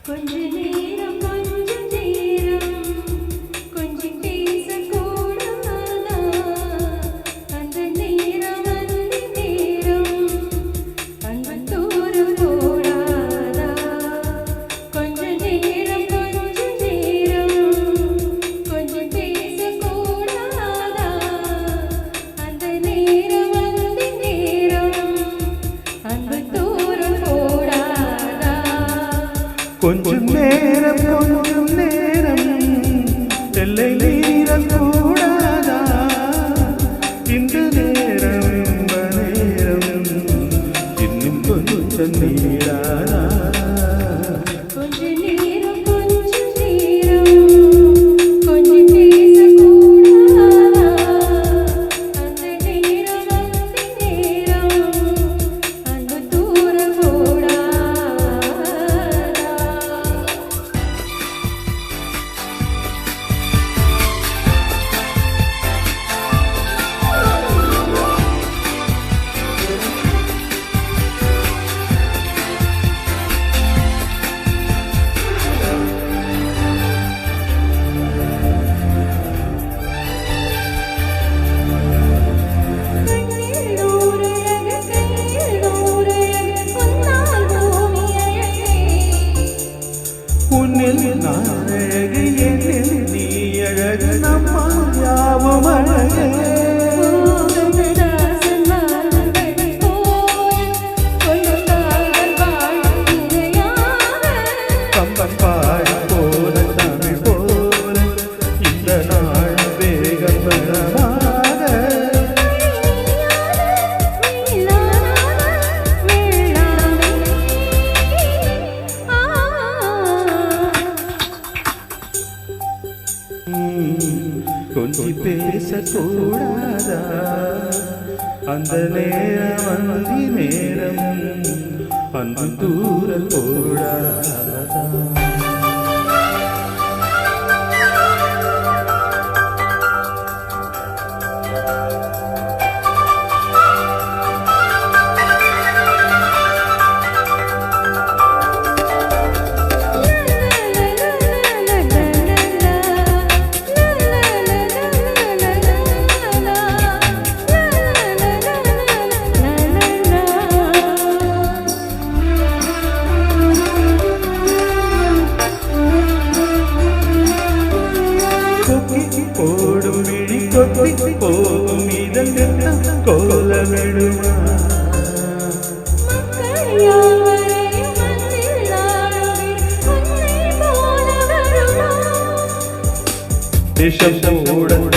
கொஞ்ச நேரம் கொஞ்சம் பேசக்கூடாதா அந்த நேரம் வந்து நேரம் அன்பு தூரம் போடாதா கொஞ்ச நேரம் கொஞ்சம் பேசக்கூடாதா அந்த நேரம் வந்து நேரம் அன்பு தூரம் போடாதா கொஞ்சம் நேரம் எல்லை மீறக்கூடாதா இந்த நேரம் இன்னும் கொஞ்சம் நீடாதா கொஞ்ச நேரம் கொஞ்சம் பேசக்கூடாதா அந்த நேரம் வந்து நேரம் அன்பு தூரம் போடாதா உன்னில் நான் அழகு என்னில் நீ அழகு நம்மா யாவும் அழகு கம்பன் பாடி போல தமிழ் போல இந்த நாள் வேகம் பெறமாக கொஞ்சி பேசக்கூடாதா அந்த நேரம் வந்து நேரம் அன்பு தூரம் போடாதா போடும் விழி கொத்தி போகும் இதன் கோலமிடுமா நிஷம் கூட